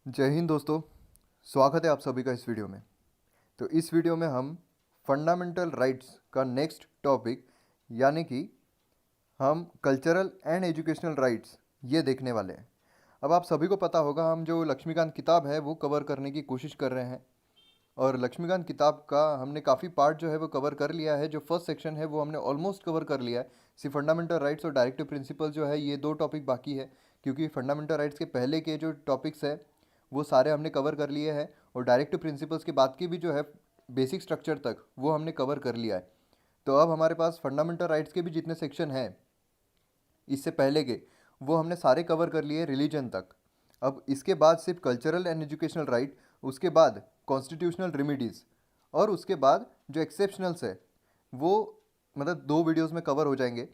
जय हिंद दोस्तों। स्वागत है आप सभी का इस वीडियो में। तो इस वीडियो में हम फंडामेंटल राइट्स का नेक्स्ट टॉपिक यानी कि हम कल्चरल एंड एजुकेशनल राइट्स ये देखने वाले हैं। अब आप सभी को पता होगा हम जो लक्ष्मीकांत किताब है वो कवर करने की कोशिश कर रहे हैं और लक्ष्मीकांत किताब का हमने काफ़ी पार्ट जो है वो कवर कर लिया है। जो फर्स्ट सेक्शन है वो हमने ऑलमोस्ट कवर कर लिया है। सिर्फ फंडामेंटल राइट्स और डायरेक्टिव प्रिंसिपल जो है ये दो टॉपिक बाकी है, क्योंकि फंडामेंटल राइट्स के पहले के जो टॉपिक्स है वो सारे हमने कवर कर लिए हैं और डायरेक्टिव प्रिंसिपल्स के बाद की भी जो है बेसिक स्ट्रक्चर तक वो हमने कवर कर लिया है। तो अब हमारे पास फंडामेंटल राइट्स के भी जितने सेक्शन हैं इससे पहले के वो हमने सारे कवर कर लिए रिलीजन तक। अब इसके बाद सिर्फ कल्चरल एंड एजुकेशनल राइट, उसके बाद कॉन्स्टिट्यूशनल रेमिडीज़ और उसके बाद जो एक्सेप्शनल्स है वो मतलब दो वीडियोस में कवर हो जाएंगे।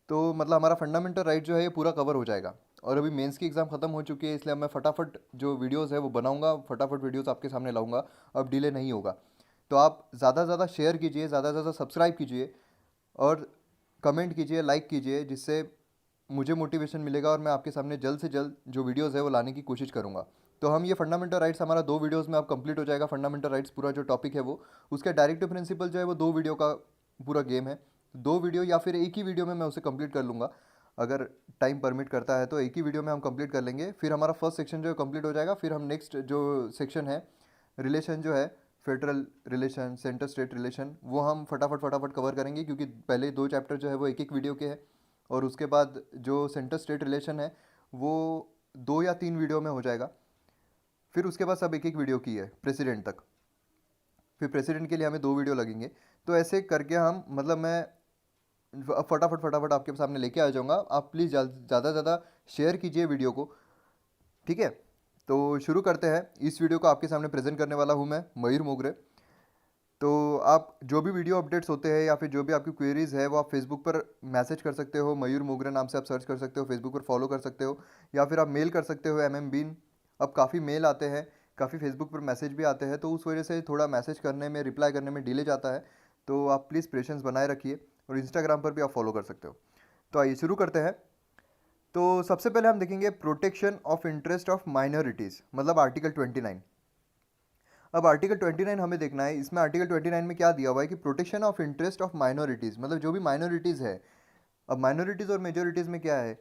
तो मतलब हमारा फंडामेंटल राइट जो है ये पूरा कवर हो जाएगा। और अभी मेंस की एग्ज़ाम ख़त्म हो चुकी है, इसलिए अब मैं फटाफट जो वीडियोस है वो बनाऊंगा, फटाफट वीडियोस आपके सामने लाऊंगा। अब डिले नहीं होगा। तो आप ज़्यादा से ज़्यादा शेयर कीजिए, ज़्यादा से ज़्यादा सब्सक्राइब कीजिए और कमेंट कीजिए, लाइक कीजिए, जिससे मुझे मोटिवेशन मिलेगा और मैं आपके सामने जल्द से जल्द जो वीडियोस है वो लाने की कोशिश करूँगा। तो हम ये फंडामेंटल राइट्स हमारा दो वीडियोस में अब कंप्लीट हो जाएगा। फंडामेंटल राइट्स पूरा जो टॉपिक है वो, उसका डायरेक्टिव प्रिंसिपल जो है वो दो वीडियो का पूरा गेम है। दो वीडियो या फिर एक ही वीडियो में मैं उसे कंप्लीट कर लूँगा। अगर टाइम परमिट करता है तो एक ही वीडियो में हम कंप्लीट कर लेंगे। फिर हमारा फर्स्ट सेक्शन जो है कंप्लीट हो जाएगा। फिर हम नेक्स्ट जो सेक्शन है रिलेशन जो है federal relation, centre state relation, वो हम फटाफट फटाफट कवर करेंगे, क्योंकि पहले दो चैप्टर जो है वो एक एक वीडियो के हैं। और उसके बाद जो सेंटर स्टेट रिलेशन है वो दो या तीन वीडियो में हो जाएगा। फिर उसके बाद सब एक एक वीडियो की है प्रेसिडेंट तक। फिर प्रेसिडेंट के लिए हमें दो वीडियो लगेंगे। तो ऐसे करके हम मतलब मैं फटाफट फटाफट आपके सामने लेके आ जाऊँगा। आप प्लीज़ ज़्यादा से ज़्यादा शेयर कीजिए वीडियो को, ठीक है। तो शुरू करते हैं। इस वीडियो को आपके सामने प्रेजेंट करने वाला हूँ मैं, मयूर मोगरे। तो आप जो भी वीडियो अपडेट्स होते हैं या फिर जो भी आपकी क्वेरीज़ है वो आप फेसबुक पर मैसेज कर सकते हो, मयूर मोगरे नाम से आप सर्च कर सकते हो, फेसबुक पर फॉलो कर सकते हो, या फिर आप मेल कर सकते हो बीन। अब काफ़ी मेल आते हैं, काफ़ी फेसबुक पर मैसेज भी आते हैं, तो उस वजह से थोड़ा मैसेज करने में, रिप्लाई करने में डिले जाता है। तो आप प्लीज़ पेशेंस बनाए रखिए और इंस्टाग्राम पर भी आप फॉलो कर सकते हो। तो आइए शुरू करते हैं। तो सबसे पहले हम देखेंगे protection of interest of minorities, मतलब आर्टिकल 29। अब आर्टिकल 29 हमें देखना है। इसमें आर्टिकल 29 में क्या दिया हुआ है कि protection of interest of minorities, मतलब जो भी माइनॉरिटीज़ है। अब माइनॉरिटीज़ और मेजॉरिटीज़ में क्या है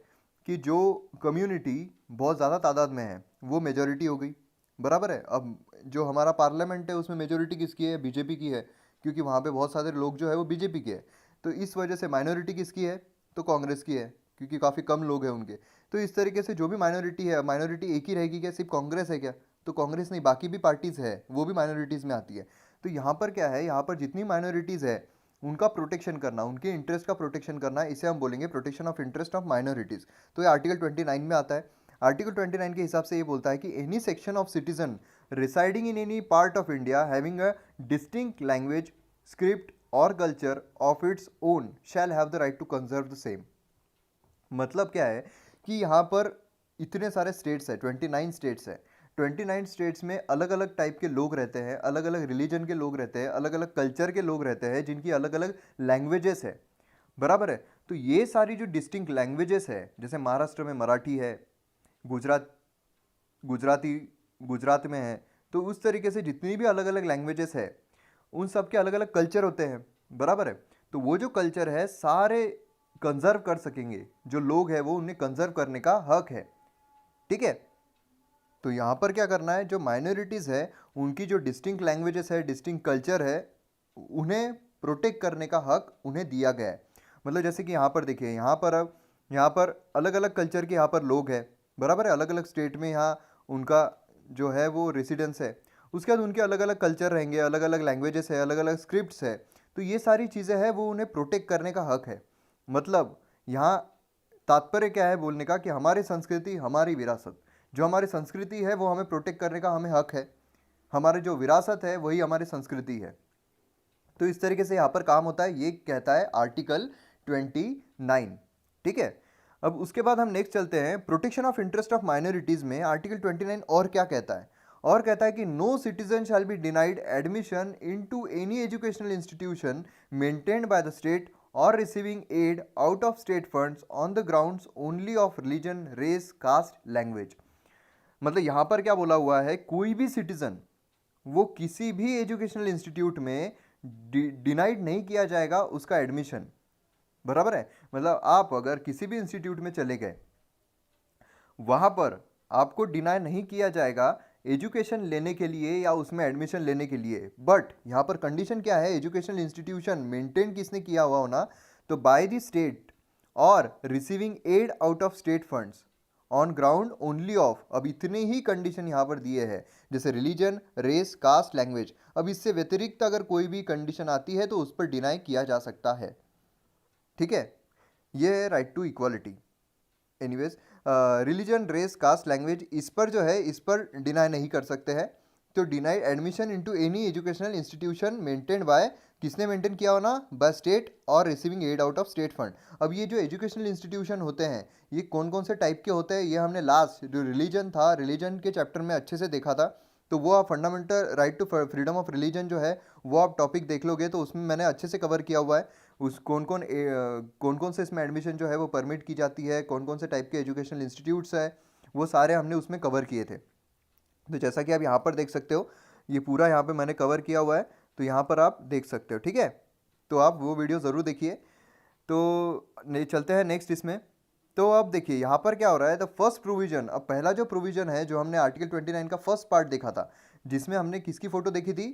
कि जो कम्युनिटी बहुत ज़्यादा तादाद में है वो मेजॉरिटी हो गई, बराबर है। अब जो हमारा पार्लियामेंट है उसमें मेजॉरिटी किसकी है? बीजेपी की है, क्योंकि वहाँ पे बहुत सारे लोग जो है वो बीजेपी के हैं। तो इस वजह से माइनॉरिटी किसकी है? तो कांग्रेस की है, क्योंकि काफ़ी कम लोग हैं उनके। तो इस तरीके से जो भी माइनॉरिटी है, माइनॉरिटी एक ही रहेगी क्या? सिर्फ कांग्रेस है क्या? तो कांग्रेस नहीं, बाकी भी पार्टीज़ है वो भी माइनॉरिटीज़ में आती है। तो यहाँ पर क्या है, यहाँ पर जितनी माइनॉरिटीज़ है उनका प्रोटेक्शन करना, उनके इंटरेस्ट का प्रोटेक्शन करना, इसे हम बोलेंगे protection of interest of minorities. तो ये आर्टिकल 29 में आता है। आर्टिकल 29 के हिसाब से ये बोलता है कि any section of citizen residing in any part of India having a distinct language, script और culture of its own shall have the right to conserve the same. मतलब क्या है कि यहाँ पर इतने सारे स्टेट्स हैं, 29 स्टेट्स हैं। 29 स्टेट्स में अलग अलग टाइप के लोग रहते हैं, अलग अलग रिलीजन के लोग रहते हैं, अलग अलग कल्चर के लोग रहते हैं, जिनकी अलग अलग लैंग्वेजेस है, बराबर है। तो ये सारी जो डिस्टिंक्ट लैंग्वेजेस है, जैसे महाराष्ट्र में मराठी है, गुजरात गुजराती गुजरात में है, तो उस तरीके से जितनी भी अलग अलग लैंग्वेजेस है उन सब के अलग अलग कल्चर होते हैं, बराबर है। तो वो जो कल्चर है सारे कंजर्व कर सकेंगे, जो लोग हैं वो उन्हें कंजर्व करने का हक है, ठीक है। तो यहाँ पर क्या करना है, जो माइनॉरिटीज़ है उनकी जो डिस्टिंक्ट लैंग्वेजेस है, डिस्टिंक्ट कल्चर है, उन्हें प्रोटेक्ट करने का हक उन्हें दिया गया है। मतलब जैसे कि यहाँ पर देखिए, यहाँ पर अब यहाँ पर अलग अलग कल्चर के यहाँ पर लोग हैं, बराबर है। अलग अलग स्टेट में यहाँ उनका जो है वो रेसिडेंस है। उसके बाद उनके अलग अलग कल्चर रहेंगे, अलग अलग लैंग्वेजेस है, अलग अलग स्क्रिप्ट्स है। तो ये सारी चीज़ें हैं वो उन्हें प्रोटेक्ट करने का हक है। मतलब यहाँ तात्पर्य क्या है बोलने का कि हमारी संस्कृति, हमारी विरासत, जो हमारी संस्कृति है वो हमें प्रोटेक्ट करने का हमें हक है। हमारी जो विरासत है वही हमारी संस्कृति है। तो इस तरीके से यहाँ पर काम होता है, ये कहता है आर्टिकल 29, ठीक है। अब उसके बाद हम नेक्स्ट चलते हैं, protection of interest of minorities में आर्टिकल 29 और क्या कहता है। और कहता है कि no citizen shall be denied admission into any educational institution maintained by the state और receiving aid out of state funds on the grounds only of religion, race, caste, language. मतलब यहाँ पर क्या बोला हुआ है, कोई भी सिटीजन वो किसी भी एजुकेशनल इंस्टीट्यूट में डिनाइड नहीं किया जाएगा उसका एडमिशन। बराबर है, मतलब आप अगर किसी भी इंस्टीट्यूट में चले गए, वहाँ पर आपको डिनाई नहीं किया जाएगा एजुकेशन लेने के लिए या उसमें एडमिशन लेने के लिए। बट यहाँ पर कंडीशन क्या है, एजुकेशनल इंस्टीट्यूशन मेंटेन किसने किया हुआ होना, तो बाय द स्टेट और receiving aid out of state funds on ground only of. अब इतने ही कंडीशन यहाँ पर दिए हैं, जैसे रिलीजन, रेस, कास्ट, लैंग्वेज। अब इससे व्यतिरिक्त अगर कोई भी कंडीशन आती है तो उस पर डिनाई किया जा सकता है। ठीक है, ये है right to equality. Anyways, religion, race, caste, language, इस पर जो है इस पर डिनाई नहीं कर सकते हैं। तो deny admission into any educational institution maintained bye, किसने मेंटेन किया होना, बाय स्टेट और receiving aid out of state fund. अब ये जो एजुकेशनल इंस्टीट्यूशन होते हैं ये कौन कौन से टाइप के होते हैं, ये हमने लास्ट जो रिलीजन था, रिलीजन के चैप्टर में अच्छे से देखा था। तो वो आप fundamental right to freedom of religion जो है वो आप टॉपिक देख लोगे तो उसमें मैंने अच्छे से कवर किया हुआ है। उस कौन कौन से इसमें एडमिशन जो है वो परमिट की जाती है, कौन कौन से टाइप के एजुकेशनल इंस्टीट्यूट्स है, वो सारे हमने उसमें कवर किए थे। तो जैसा कि आप यहाँ पर देख सकते हो, ये पूरा यहाँ पे मैंने कवर किया हुआ है, तो यहाँ पर आप देख सकते हो। ठीक है, तो आप वो वीडियो ज़रूर देखिए। तो चलते हैं नेक्स्ट इसमें। तो अब देखिए यहाँ पर क्या हो रहा है, द फर्स्ट प्रोविजन। अब पहला जो प्रोविजन है जो हमने आर्टिकल 29 का फर्स्ट पार्ट देखा था, जिसमें हमने किसकी फ़ोटो देखी थी,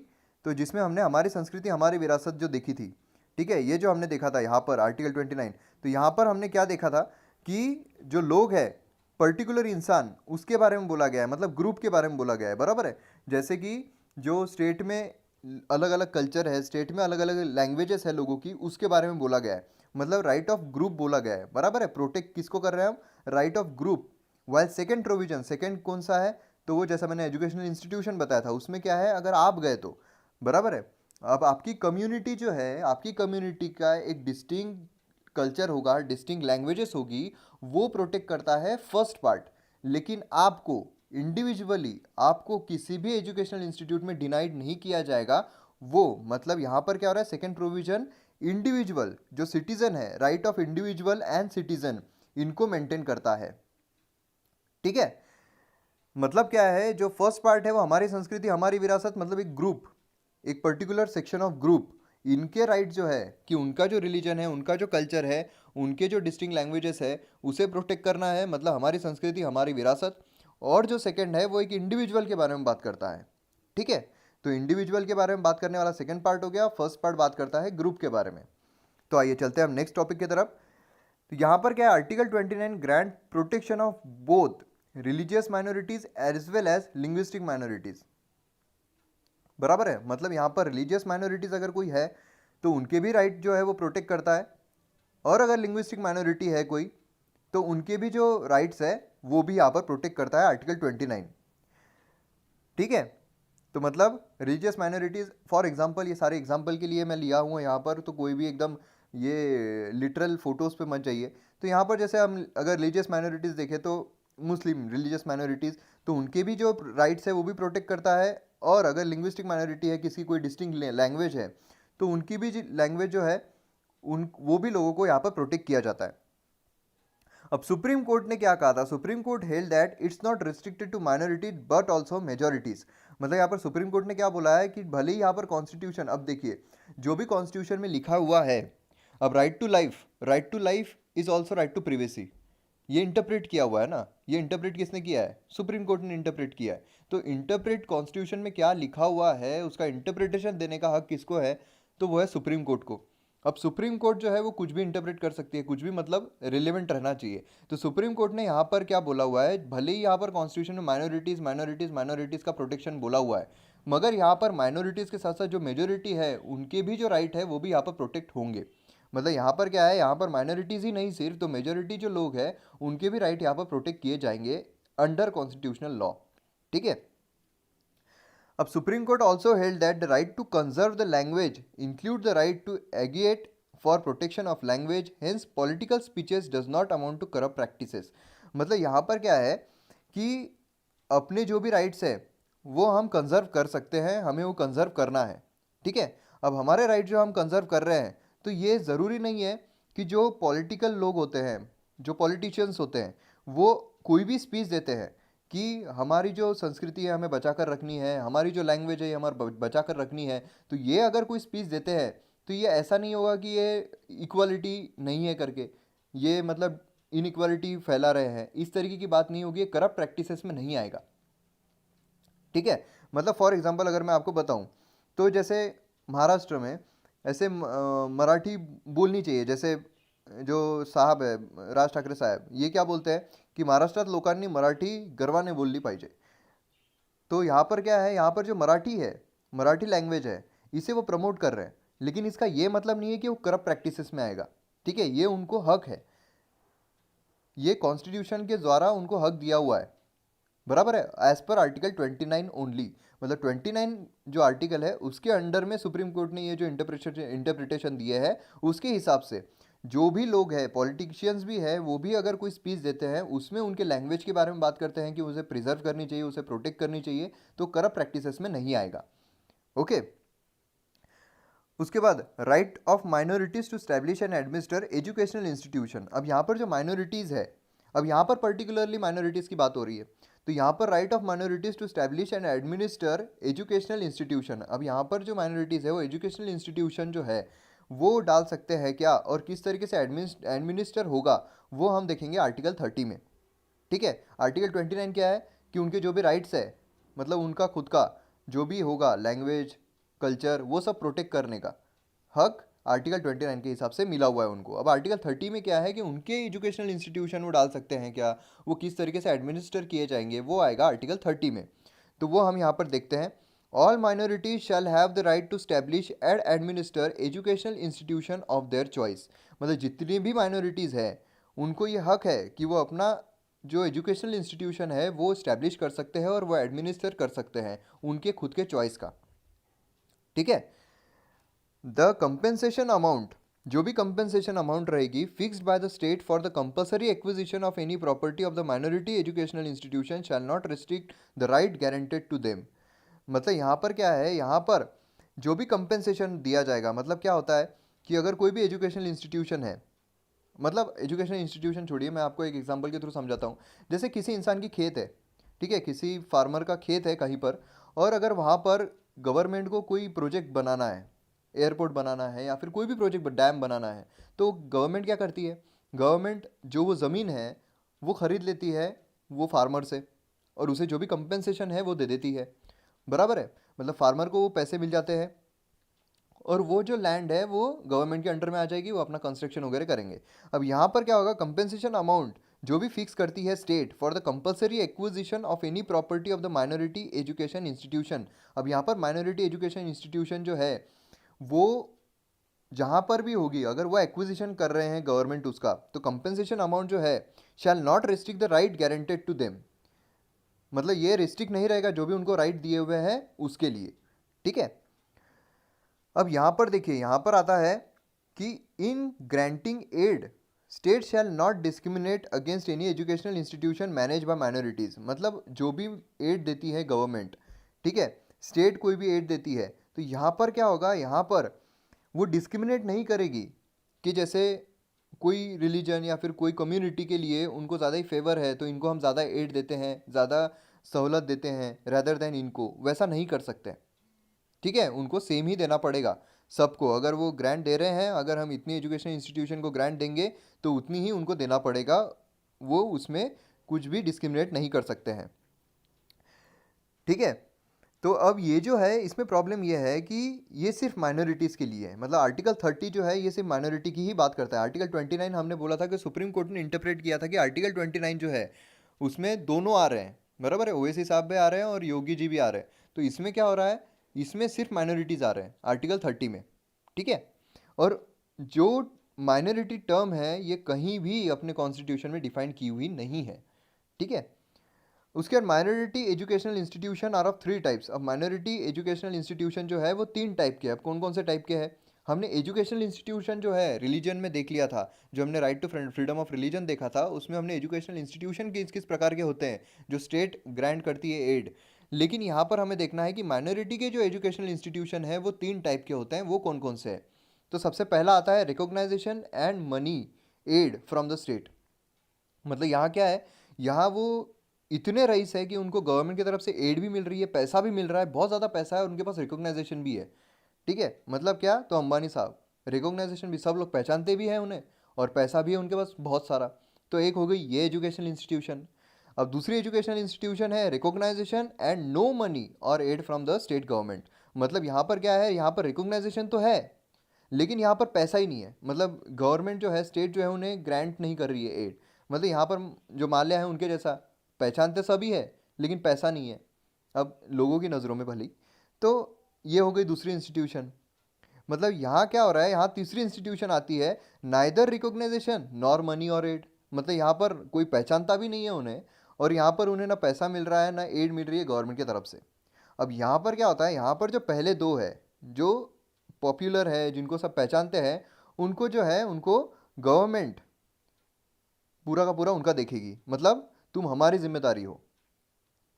तो जिसमें हमने हमारी संस्कृति हमारी विरासत जो देखी थी। ठीक है, ये जो हमने देखा था यहाँ पर आर्टिकल 29, तो यहाँ पर हमने क्या देखा था कि जो लोग है, पर्टिकुलर इंसान, उसके बारे में बोला गया है, मतलब ग्रुप के बारे में बोला गया है। बराबर है, जैसे कि जो स्टेट में अलग अलग कल्चर है, स्टेट में अलग अलग लैंग्वेजेस है लोगों की, उसके बारे में बोला गया है, मतलब राइट ऑफ ग्रुप बोला गया है। बराबर है, प्रोटेक्ट किसको कर रहे हैं हम, right of group. While second provision, second कौन सा है, तो वो जैसा मैंने एजुकेशनल इंस्टीट्यूशन बताया था उसमें क्या है, अगर आप गए तो बराबर है, अब आपकी कम्युनिटी जो है, आपकी कम्युनिटी का एक डिस्टिंक्ट कल्चर होगा, डिस्टिंक्ट लैंग्वेजेस होगी, वो प्रोटेक्ट करता है फर्स्ट पार्ट। लेकिन आपको इंडिविजुअली आपको किसी भी एजुकेशनल इंस्टीट्यूट में डिनाइड नहीं किया जाएगा। वो मतलब यहाँ पर क्या हो रहा है, सेकेंड प्रोविजन इंडिविजुअल जो सिटीजन है, right of individual and citizen, इनको मेंटेन करता है। ठीक है, मतलब क्या है, जो फर्स्ट पार्ट है वो हमारी संस्कृति हमारी विरासत, मतलब एक ग्रुप, एक पर्टिकुलर सेक्शन ऑफ ग्रुप, इनके राइट जो है कि उनका जो रिलीजन है, उनका जो कल्चर है, उनके जो डिस्टिंक्ट लैंग्वेजेस है, उसे प्रोटेक्ट करना है, मतलब हमारी संस्कृति हमारी विरासत। और जो सेकंड है वो एक इंडिविजुअल के बारे में बात करता है। ठीक है, तो इंडिविजुअल के बारे में बात करने वाला सेकंड पार्ट हो गया, फर्स्ट पार्ट बात करता है ग्रुप के बारे में। तो आइए चलते हैं हम नेक्स्ट टॉपिक की तरफ। तो यहाँ पर क्या है, article 29 grant protection of both religious minorities as well as linguistic minorities. बराबर है, मतलब यहाँ पर रिलीजियस माइनॉरिटीज अगर कोई है तो उनके भी राइट जो है वो प्रोटेक्ट करता है, और अगर लिंग्विस्टिक माइनॉरिटी है कोई तो उनके भी जो राइट्स है वो भी यहाँ पर प्रोटेक्ट करता है आर्टिकल 29। ठीक है, तो मतलब रिलीजियस माइनॉरिटीज़ फॉर एग्जांपल, ये सारे एग्जांपल के लिए मैं लिया हूँ यहाँ पर, तो कोई भी एकदम ये लिटरल फोटोज़ पे मत जाइए। तो यहाँ पर जैसे हम अगर रिलीजियस माइनॉरिटीज़ देखें तो मुस्लिम रिलीजियस माइनॉरिटीज़, तो उनके भी जो राइट्स है वो भी प्रोटेक्ट करता है। और अगर लिंग्विस्टिक माइनॉरिटी है, किसी कोई डिस्टिंक्ट लैंग्वेज है, तो उनकी भी लैंग्वेज जो है उन वो भी लोगों को यहाँ पर प्रोटेक्ट किया जाता है। अब सुप्रीम कोर्ट ने क्या कहा था, Supreme Court held that it's not restricted to minority but also majorities. मतलब यहाँ पर सुप्रीम कोर्ट ने क्या बोला है कि भले ही यहाँ पर कॉन्स्टिट्यूशन, अब देखिए जो भी कॉन्स्टिट्यूशन में लिखा हुआ है, अब right to life is also right to privacy, ये इंटरप्रेट किया हुआ है ना, ये इंटरप्रेट किसने किया है, सुप्रीम कोर्ट ने इंटरप्रेट किया है। तो इंटरप्रेट कॉन्स्टिट्यूशन में क्या लिखा हुआ है उसका इंटरप्रिटेशन देने का हक किसको है, तो वो है सुप्रीम कोर्ट को। अब सुप्रीम कोर्ट जो है वो कुछ भी इंटरप्रेट कर सकती है, कुछ भी, मतलब रिलेवेंट रहना चाहिए। तो सुप्रीम कोर्ट ने यहाँ पर क्या बोला हुआ है, भले ही यहाँ पर कॉन्स्टिट्यूशन में माइनॉरिटीज़ का प्रोटेक्शन बोला हुआ है, मगर यहाँ पर माइनॉरिटीज़ के साथ साथ जो मेजोरिटी है उनके भी जो राइट है वो भी यहाँ पर प्रोटेक्ट होंगे। मतलब यहाँ पर क्या है, यहाँ पर माइनॉरिटीज़ ही नहीं सिर्फ, तो मेजोरिटी जो लोग हैं उनके भी राइट यहाँ पर प्रोटेक्ट किए जाएंगे अंडर कॉन्स्टिट्यूशनल लॉ। ठीक है, अब supreme court also held that the right to conserve the language include the right to agitate for protection of language, hence political speeches does not amount to corrupt practices. मतलब यहाँ पर क्या है कि अपने जो भी राइट्स है वो हम कंजर्व कर सकते हैं, हमें वो कंजर्व करना है। ठीक है, अब हमारे राइट जो हम कंजर्व कर रहे हैं, तो ये ज़रूरी नहीं है कि जो पॉलिटिकल लोग होते हैं, जो पॉलिटिशियंस होते हैं, वो कोई भी स्पीच देते हैं कि हमारी जो संस्कृति है हमें बचा कर रखनी है, हमारी जो लैंग्वेज है हमारे बचा कर रखनी है। तो ये अगर कोई स्पीच देते हैं तो ये ऐसा नहीं होगा कि ये इक्वालिटी नहीं है करके, ये मतलब इनइक्वालिटी फैला रहे हैं, इस तरीके की बात नहीं होगी, ये करप्ट प्रैक्टिसेस में नहीं आएगा। ठीक है, मतलब फॉर एग्जांपल अगर मैं आपको बताऊं तो जैसे महाराष्ट्र में ऐसे मराठी बोलनी चाहिए, जैसे जो साहब है राज ठाकरे साहब, ये क्या बोलते हैं की महाराष्ट्रात लोकांनी मराठी गर्वाने बोलली पाहिजे। तो यहाँ पर क्या है, यहाँ पर जो मराठी है, मराठी लैंग्वेज है, इसे वो प्रमोट कर रहे हैं, लेकिन इसका ये मतलब नहीं है कि वो करप्ट प्रैक्टिसेस में आएगा। ठीक है, ये उनको हक है, ये कॉन्स्टिट्यूशन के द्वारा उनको हक दिया हुआ है, बराबर है, एज पर आर्टिकल 29 ओनली। मतलब 29 जो आर्टिकल है उसके अंडर में सुप्रीम कोर्ट ने ये जो इंटरप्रिटेशन दिए है, उसके हिसाब से जो भी लोग हैं, पॉलिटिशियंस भी है, वो भी अगर कोई स्पीच देते हैं उसमें उनके लैंग्वेज के बारे में बात करते हैं कि उसे प्रिजर्व करनी चाहिए, उसे प्रोटेक्ट करनी चाहिए, तो करप्ट प्रैक्टिसेस में नहीं आएगा। ओके, उसके बाद right of minorities to establish and administer educational institution. अब यहाँ पर जो माइनॉरिटीज़ है, अब यहाँ पर पर्टिकुलरली माइनॉरिटीज़ की बात हो रही है, तो यहाँ पर right of minorities to establish and administer educational institution. अब यहाँ पर जो माइनॉरिटीज़ है वो एजुकेशनल इंस्टीट्यूशन जो है वो डाल सकते हैं क्या, और किस तरीके से एडमिनिस्टर होगा, वो हम देखेंगे आर्टिकल 30 में। ठीक है, आर्टिकल 29 क्या है कि उनके जो भी राइट्स है, मतलब उनका खुद का जो भी होगा लैंग्वेज कल्चर, वो सब प्रोटेक्ट करने का हक आर्टिकल 29 के हिसाब से मिला हुआ है उनको। अब आर्टिकल 30 में क्या है कि उनके एजुकेशनल इंस्टीट्यूशन वो डाल सकते हैं क्या, वो किस तरीके से एडमिनिस्टर किए जाएंगे, वो आएगा आर्टिकल 30 में। तो वो हम यहाँ पर देखते हैं, all minorities shall have the right to establish and administer educational institution of their choice. मतलब जितनी भी माइनॉरिटीज़ है उनको ये हक है कि वो अपना जो एजुकेशनल इंस्टीट्यूशन है वो इस्टेब्लिश कर सकते हैं और वो एडमिनिस्टर कर सकते हैं उनके खुद के चॉइस का। ठीक है, द कंपेंसेशन अमाउंट, जो भी कंपेंसेशन अमाउंट रहेगी fixed by the state for the compulsory acquisition of any property of the minority educational institution shall not restrict the right guaranteed to them. मतलब यहाँ पर क्या है, यहाँ पर जो भी कंपेंसेशन दिया जाएगा, मतलब क्या होता है कि अगर कोई भी एजुकेशनल इंस्टीट्यूशन है, मतलब एजुकेशनल इंस्टीट्यूशन छोड़िए, मैं आपको एक एग्जांपल के थ्रू समझाता हूँ। जैसे किसी इंसान की खेत है, ठीक है, किसी फार्मर का खेत है कहीं पर, और अगर वहाँ पर गवर्नमेंट को कोई प्रोजेक्ट बनाना है, एयरपोर्ट बनाना है या फिर कोई भी प्रोजेक्ट डैम बनाना है, तो गवर्नमेंट क्या करती है, गवर्नमेंट जो वो ज़मीन है वो ख़रीद लेती है वो फार्मर से, और उसे जो भी कंपेंसेशन है वो दे देती है, बराबर है। मतलब फार्मर को वो पैसे मिल जाते हैं और वो जो लैंड है वो गवर्नमेंट के अंडर में आ जाएगी, वो अपना कंस्ट्रक्शन वगैरह करेंगे। अब यहाँ पर क्या होगा, कंपेंसेशन अमाउंट जो भी फिक्स करती है state for the compulsory acquisition of any property of the minority education institution. अब यहाँ पर माइनॉरिटी एजुकेशन इंस्टीट्यूशन जो है वो जहाँ पर भी होगी, अगर वो एक्विजिशन कर रहे हैं गवर्नमेंट उसका, तो कंपेंसेशन अमाउंट जो है shall not restrict the right guaranteed to them. मतलब ये रिस्ट्रिक्ट नहीं रहेगा जो भी उनको राइट दिए हुए हैं उसके लिए। ठीक है, अब यहाँ पर देखिए, यहाँ पर आता है कि in granting aid state shall not discriminate against any educational institution managed by minorities. मतलब जो भी एड देती है गवर्नमेंट, ठीक है, स्टेट कोई भी एड देती है, तो यहाँ पर क्या होगा, यहाँ पर वो डिस्क्रिमिनेट नहीं करेगी कि जैसे कोई रिलीजन या फिर कोई कम्युनिटी के लिए उनको ज़्यादा ही फेवर है तो इनको हम ज़्यादा एड देते हैं, ज़्यादा सहूलत देते हैं रैदर देन इनको, वैसा नहीं कर सकते। ठीक है, उनको सेम ही देना पड़ेगा सबको। अगर वो ग्रांट दे रहे हैं, अगर हम इतनी एजुकेशन इंस्टीट्यूशन को ग्रांट देंगे तो उतनी ही उनको देना पड़ेगा, वो उसमें कुछ भी डिस्क्रिमिनेट नहीं कर सकते हैं। ठीक है, तो अब ये जो है इसमें प्रॉब्लम ये है कि ये सिर्फ माइनॉरिटीज़ के लिए है। मतलब आर्टिकल 30 जो है ये सिर्फ माइनॉरिटी की ही बात करता है। आर्टिकल 29 हमने बोला था कि सुप्रीम कोर्ट ने इंटरप्रेट किया था कि आर्टिकल 29 जो है उसमें दोनों आ रहे हैं, बराबर है, ओवैसी साहब भी आ रहे हैं और योगी जी भी आ रहे हैं। तो इसमें क्या हो रहा है, इसमें सिर्फ माइनॉरिटीज़ आ रहे हैं आर्टिकल 30 में। ठीक है, और जो माइनॉरिटी टर्म है ये कहीं भी अपने कॉन्स्टिट्यूशन में डिफाइन की हुई नहीं है। ठीक है, उसके बाद minority educational institution are of 3 types. अब माइनॉरिटी एजुकेशनल इंस्टीट्यूशन जो है वो 3 टाइप के हैं। अब कौन कौन से टाइप के हैं, हमने एजुकेशनल इंस्टीट्यूशन जो है रिलीजन में देख लिया था, जो हमने right to freedom of religion देखा था, उसमें हमने एजुकेशनल इंस्टीट्यूशन किस किस प्रकार के होते हैं जो स्टेट ग्रांट करती है एड। लेकिन यहाँ पर हमें देखना है कि माइनॉरिटी के जो एजुकेशनल इंस्टीट्यूशन है वो 3 टाइप के होते हैं, वो कौन कौन से हैं। तो सबसे पहला आता है recognization and money aid from the state. मतलब यहाँ क्या है, यहाँ वो इतने रईस है कि उनको गवर्नमेंट की तरफ से एड भी मिल रही है, पैसा भी मिल रहा है, बहुत ज़्यादा पैसा है और उनके पास रिकॉग्नाइजेशन भी है। ठीक है, मतलब क्या, तो अंबानी साहब रिकॉग्नाइजेशन भी, सब लोग पहचानते भी हैं उन्हें और पैसा भी है उनके पास बहुत सारा। तो एक हो गई ये एजुकेशनल इंस्टीट्यूशन। अब दूसरी एजुकेशनल इंस्टीट्यूशन है रिकॉग्नाइजेशन एंड नो मनी और aid from the state government. मतलब यहाँ पर क्या है, यहाँ पर रिकॉग्नाइजेशन तो है लेकिन यहाँ पर पैसा ही नहीं है। मतलब गवर्नमेंट जो है, स्टेट जो है, उन्हें ग्रांट नहीं कर रही है एड। मतलब यहाँ पर जो माल्या है उनके जैसा, पहचानते सभी है लेकिन पैसा नहीं है, अब लोगों की नज़रों में भली। तो ये हो गई दूसरी इंस्टीट्यूशन। मतलब यहाँ क्या हो रहा है, यहाँ तीसरी इंस्टीट्यूशन आती है, नाइदर रिकॉग्नाइजेशन नॉर मनी और एड। मतलब यहाँ पर कोई पहचानता भी नहीं है उन्हें और यहाँ पर उन्हें ना पैसा मिल रहा है ना एड मिल रही है गवर्नमेंट की तरफ से। अब यहाँ पर क्या होता है, यहाँ पर जो पहले दो है, जो पॉपुलर है, जिनको सब पहचानते हैं, उनको जो है, उनको गवर्नमेंट पूरा का पूरा उनका देखेगी। मतलब तुम हमारी जिम्मेदारी हो,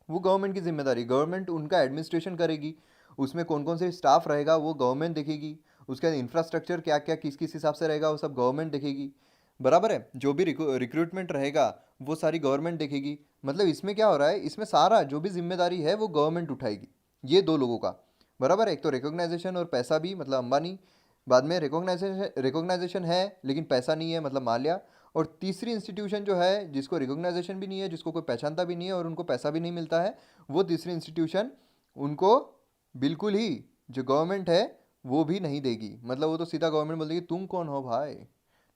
वो गवर्नमेंट की जिम्मेदारी, गवर्नमेंट उनका एडमिनिस्ट्रेशन करेगी, उसमें कौन कौन से स्टाफ रहेगा वो गवर्नमेंट देखेगी, उसका इंफ्रास्ट्रक्चर क्या क्या किस किस हिसाब से रहेगा वो सब गवर्नमेंट देखेगी। बराबर है, जो भी रिक्रूटमेंट रहेगा वो सारी गवर्नमेंट देखेगी। मतलब इसमें क्या हो रहा है, इसमें सारा जो भी जिम्मेदारी है वो गवर्नमेंट उठाएगी, ये दो लोगों का। बराबर है, एक तो रिकॉग्नाइजेशन और पैसा भी, मतलब अंबानी। बाद में रिकॉग्नाइजेशन है लेकिन पैसा नहीं है, मतलब माल्या। और तीसरी इंस्टीट्यूशन जो है, जिसको रिकॉग्नाइजेशन भी नहीं है, जिसको कोई पहचानता भी नहीं है और उनको पैसा भी नहीं मिलता है, वो तीसरी इंस्टीट्यूशन उनको बिल्कुल ही, जो गवर्नमेंट है वो भी नहीं देगी। मतलब वो तो सीधा गवर्नमेंट बोल देगी तुम कौन हो भाई।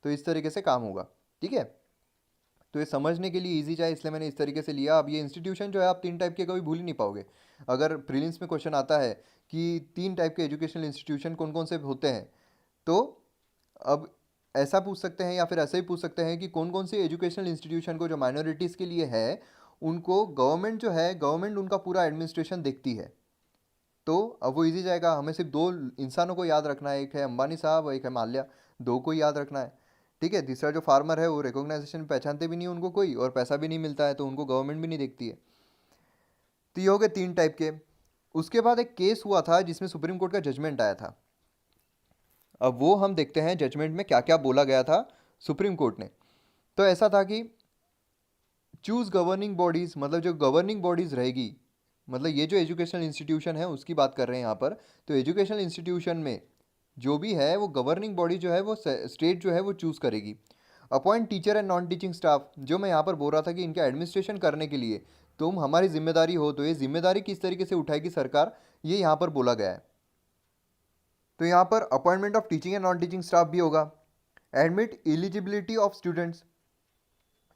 तो इस तरीके से काम होगा। ठीक है, तो ये समझने के लिए इजी जाए इसलिए मैंने इस तरीके से लिया। अब ये इंस्टीट्यूशन जो है आप तीन टाइप के कभी भूल ही नहीं पाओगे। अगर प्रीलिम्स में क्वेश्चन आता है कि तीन टाइप के एजुकेशनल इंस्टीट्यूशन कौन कौन से होते हैं, तो अब ऐसा पूछ सकते हैं या फिर ऐसा ही पूछ सकते हैं कि कौन कौन सी एजुकेशनल इंस्टीट्यूशन को जो माइनॉरिटीज़ के लिए है, उनको गवर्नमेंट जो है, गवर्नमेंट उनका पूरा एडमिनिस्ट्रेशन देखती है। तो अब वो इजी जाएगा, हमें सिर्फ दो इंसानों को याद रखना है, एक है अंबानी साहब और एक है माल्या, दो को ही याद रखना है। ठीक है, तीसरा जो फार्मर है वो रिकॉग्नाइजेशन पहचानते भी नहीं उनको कोई और पैसा भी नहीं मिलता है तो उनको गवर्नमेंट भी नहीं देखती है। तो ये हो गए तीन टाइप के। उसके बाद एक केस हुआ था जिसमें सुप्रीम कोर्ट का जजमेंट आया था। अब वो हम देखते हैं जजमेंट में क्या क्या बोला गया था सुप्रीम कोर्ट ने। तो ऐसा था कि चूज गवर्निंग बॉडीज़, मतलब जो गवर्निंग बॉडीज़ रहेगी, मतलब ये जो एजुकेशनल इंस्टीट्यूशन है उसकी बात कर रहे हैं यहाँ पर। तो एजुकेशनल इंस्टीट्यूशन में जो भी है वो गवर्निंग बॉडी जो है वो स्टेट जो है वो चूज़ करेगी। Appoint teacher and non teaching staff, जो मैं यहाँ पर बोल रहा था कि इनका एडमिनिस्ट्रेशन करने के लिए तुम हमारी जिम्मेदारी हो, तो ये जिम्मेदारी किस तरीके से उठाएगी सरकार, ये यहाँ पर बोला गया है। तो यहाँ पर appointment of teaching and non teaching staff भी होगा। एडमिट एलिजिबिलिटी ऑफ स्टूडेंट्स,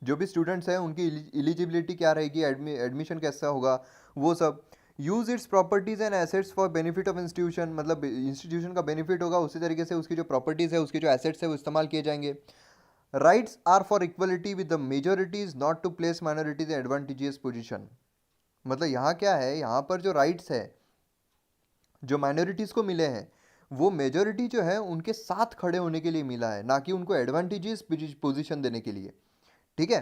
जो भी स्टूडेंट्स हैं उनकी एलिजिबिलिटी क्या रहेगी, एडमिशन कैसा होगा, वो सब। Use it's properties and assets for benefit of institution, मतलब इंस्टीट्यूशन का बेनिफिट होगा उसी तरीके से उसकी जो प्रॉपर्टीज़ है, उसके जो एसेट्स है वो इस्तेमाल किए जाएंगे। Rights are for equality with the majorities, not to place minorities in advantageous position. मतलब यहाँ क्या है, यहाँ पर जो राइट्स है जो माइनॉरिटीज़ को मिले हैं वो मेजोरिटी जो है उनके साथ खड़े होने के लिए मिला है, ना कि उनको एडवांटेजियस पोजीशन देने के लिए। ठीक है,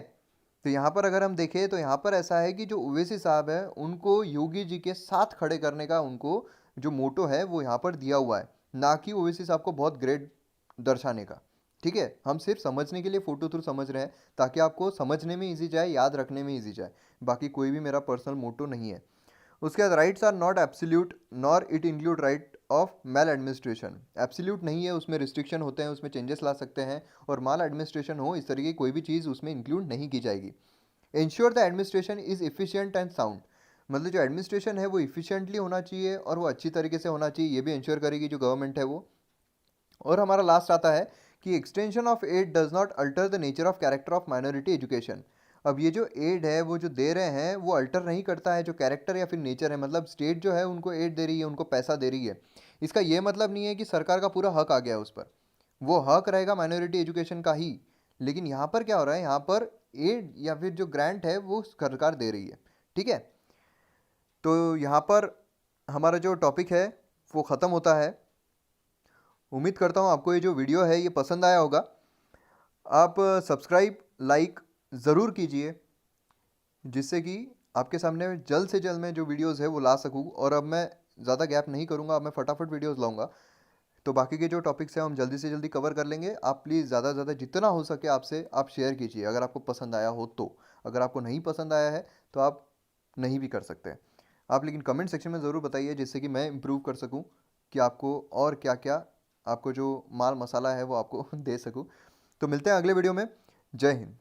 तो यहाँ पर अगर हम देखें तो यहाँ पर ऐसा है कि जो ओवैसी साहब है उनको योगी जी के साथ खड़े करने का उनको जो मोटो है वो यहाँ पर दिया हुआ है, ना कि ओवैसी साहब को बहुत ग्रेट दर्शाने का। ठीक है, हम सिर्फ समझने के लिए फोटो थ्रू समझ रहे हैं ताकि आपको समझने में इजी जाए, याद रखने में इजी जाए, बाकी कोई भी मेरा पर्सनल मोटो नहीं है। उसके बाद rights are not absolute nor it include right of maladministration, absolute नहीं है, उसमें रिस्ट्रिक्शन होते हैं, उसमें चेंजेस ला सकते हैं, और माल एडमिनिस्ट्रेशन हो इस तरीके की कोई भी चीज़ उसमें इंक्लूड नहीं की जाएगी। Ensure the administration is efficient and sound, मतलब जो एडमिनिस्ट्रेशन है वो इफिशियंटली होना चाहिए और वो अच्छी तरीके से होना चाहिए, ये भी इंश्योर करेगी जो गवर्नमेंट है वो। और हमारा लास्ट आता है कि extension of aid does not alter the nature of character of minority education. अब ये जो एड है वो जो दे रहे हैं वो अल्टर नहीं करता है जो कैरेक्टर या फिर नेचर है, मतलब स्टेट जो है उनको एड दे रही है, उनको पैसा दे रही है, इसका ये मतलब नहीं है कि सरकार का पूरा हक आ गया है उस पर, वो हक रहेगा माइनॉरिटी एजुकेशन का ही। लेकिन यहाँ पर क्या हो रहा है, यहाँ पर एड या फिर जो ग्रांट है वो सरकार दे रही है। ठीक है, तो यहाँ पर हमारा जो टॉपिक है वो ख़त्म होता है। उम्मीद करता हूँ आपको ये जो वीडियो है ये पसंद आया होगा। आप सब्सक्राइब लाइक ज़रूर कीजिए जिससे कि आपके सामने जल्द से जल्द मैं जो वीडियोस है वो ला सकूँ, और अब मैं ज़्यादा गैप नहीं करूँगा, अब मैं फटाफट वीडियोस लाऊंगा। तो बाकी के जो टॉपिक्स हैं हम जल्दी से जल्दी कवर कर लेंगे। आप प्लीज़ ज़्यादा से ज़्यादा जितना हो सके आपसे आप शेयर कीजिए अगर आपको पसंद आया हो तो। अगर आपको नहीं पसंद आया है तो आप नहीं भी कर सकते हैं। आप लेकिन कमेंट सेक्शन में ज़रूर बताइए, जिससे कि मैं इम्प्रूव कर सकूं कि आपको और क्या क्या आपको जो माल मसाला है वो आपको दे सकूं। तो मिलते हैं अगले वीडियो में। जय हिंद।